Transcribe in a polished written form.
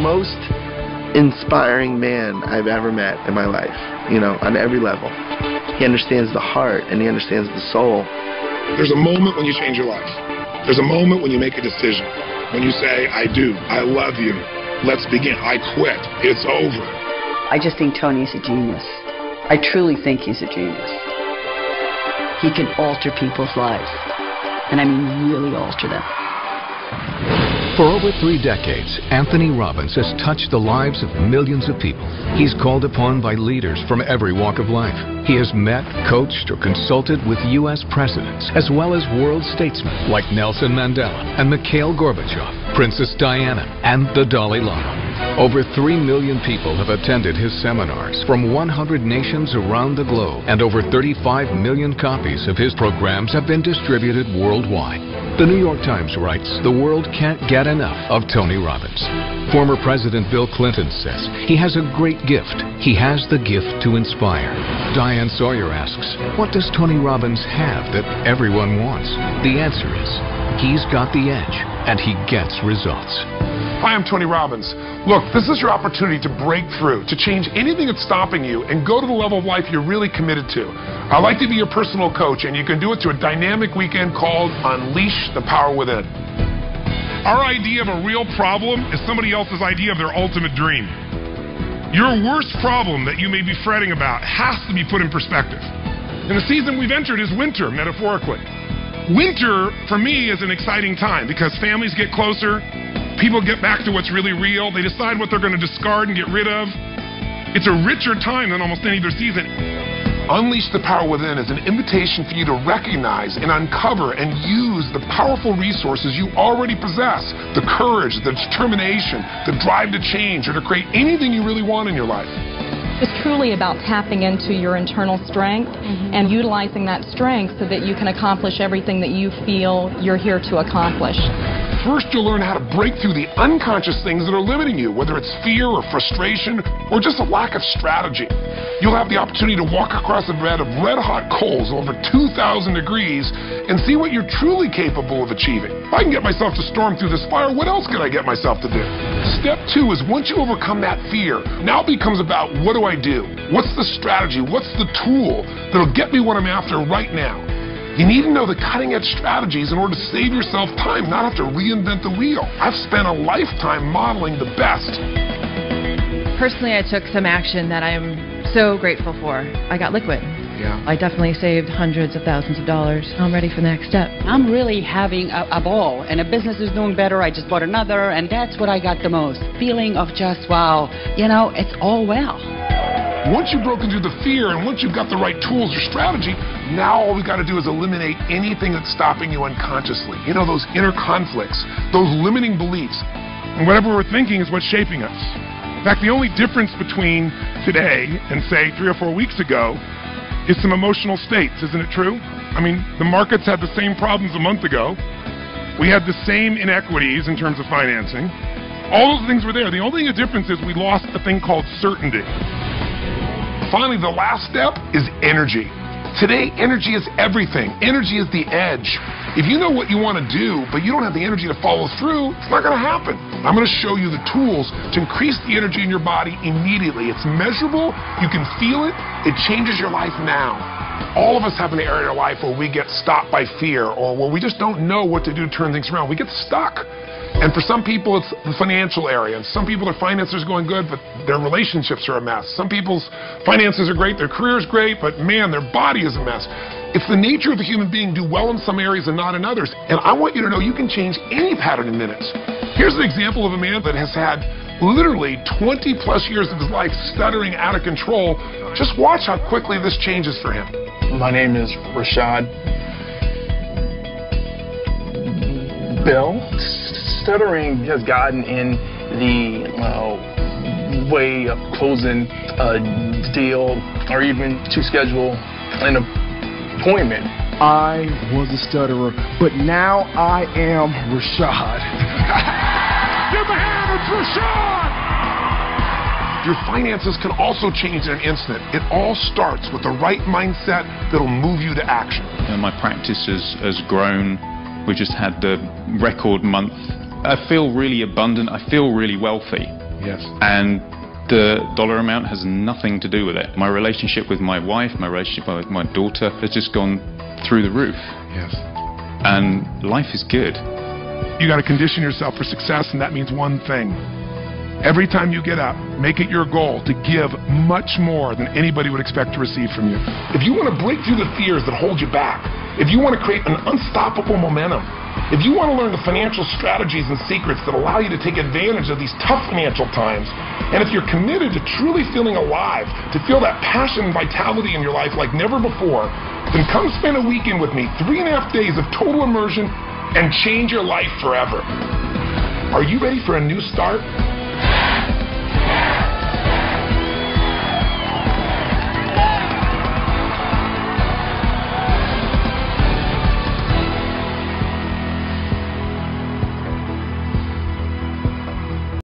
most inspiring man I've ever met in my life, you know, on every level. He understands the heart and he understands the soul. There's a moment when you change your life. There's a moment when you make a decision. When you say, I do, I love you, let's begin, I quit, it's over. I just think Tony's a genius. I truly think he's a genius. He can alter people's lives. And I mean really alter them. For over 3 decades, Anthony Robbins has touched the lives of millions of people. He's called upon by leaders from every walk of life. He has met, coached, or consulted with U.S. presidents, as well as world statesmen like Nelson Mandela and Mikhail Gorbachev, Princess Diana, and the Dalai Lama. Over 3 million people have attended his seminars from 100 nations around the globe, and over 35 million copies of his programs have been distributed worldwide. The New York Times writes, the world can't get enough of Tony Robbins. Former President Bill Clinton says he has a great gift. He has the gift to inspire. Diane Sawyer asks, what does Tony Robbins have that everyone wants? The answer is, he's got the edge, and he gets results. Hi, I'm Tony Robbins. Look, this is your opportunity to break through, to change anything that's stopping you and go to the level of life you're really committed to. I'd like to be your personal coach, and you can do it through a dynamic weekend called Unleash the Power Within. Our idea of a real problem is somebody else's idea of their ultimate dream. Your worst problem that you may be fretting about has to be put in perspective. And the season we've entered is winter, metaphorically. Winter, for me, is an exciting time because families get closer, people get back to what's really real, they decide what they're going to discard and get rid of. It's a richer time than almost any other season. Unleash the Power Within is an invitation for you to recognize and uncover and use the powerful resources you already possess. The courage, the determination, the drive to change or to create anything you really want in your life. It's truly about tapping into your internal strength and utilizing that strength so that you can accomplish everything that you feel you're here to accomplish. First, you'll learn how to break through the unconscious things that are limiting you, whether it's fear or frustration or just a lack of strategy. You'll have the opportunity to walk across a bed of red-hot coals over 2,000 degrees and see what you're truly capable of achieving. If I can get myself to storm through this fire, what else can I get myself to do? Step 2 is once you overcome that fear, now it becomes about what do I do? What's the strategy? What's the tool that'll get me what I'm after right now? You need to know the cutting-edge strategies in order to save yourself time, not have to reinvent the wheel. I've spent a lifetime modeling the best. Personally, I took some action that I'm so grateful for. I got liquid. Yeah. I definitely saved hundreds of thousands of dollars. I'm ready for the next step. I'm really having a ball, and a business is doing better. I just bought another, and that's what I got the most. Feeling of just, wow, you know, it's all well. Once you've broken through the fear and once you've got the right tools or strategy, now all we've got to do is eliminate anything that's stopping you unconsciously. You know, those inner conflicts, those limiting beliefs. And whatever we're thinking is what's shaping us. In fact, the only difference between today and, say, 3 or 4 weeks ago is some emotional states, isn't it true? I mean, the markets had the same problems a month ago. We had the same inequities in terms of financing. All those things were there. The only difference is we lost a thing called certainty. Finally, the last step is energy. Today, energy is everything. Energy is the edge. If you know what you want to do, but you don't have the energy to follow through, it's not going to happen. I'm going to show you the tools to increase the energy in your body immediately. It's measurable. You can feel it. It changes your life now. All of us have an area in our life where we get stopped by fear or where we just don't know what to do to turn things around. We get stuck. And for some people, it's the financial area. And some people, their finances are going good, but their relationships are a mess. Some people's finances are great, their career is great, but man, their body is a mess. It's the nature of the human being to do well in some areas and not in others. And I want you to know you can change any pattern in minutes. Here's an example of a man that has had literally 20 plus years of his life stuttering out of control. Just watch how quickly this changes for him. My name is Rashad. Bill. Stuttering has gotten in the way of closing a deal or even to schedule an appointment. I was a stutterer, but now I am Rashad. Give a hand, it's Rashad! Your finances can also change in an instant. It all starts with the right mindset that'll move you to action. My practice has grown. We just had the record month. I feel really abundant. I feel really wealthy. Yes. And the dollar amount has nothing to do with it. My relationship with my wife, my relationship with my daughter has just gone through the roof. Yes. And life is good. You got to condition yourself for success, and that means one thing. Every time you get up, make it your goal to give much more than anybody would expect to receive from you. If you want to break through the fears that hold you back, if you want to create an unstoppable momentum, if you want to learn the financial strategies and secrets that allow you to take advantage of these tough financial times, and if you're committed to truly feeling alive, to feel that passion and vitality in your life like never before, then come spend a weekend with me, 3.5 days of total immersion, and change your life forever. Are you ready for a new start?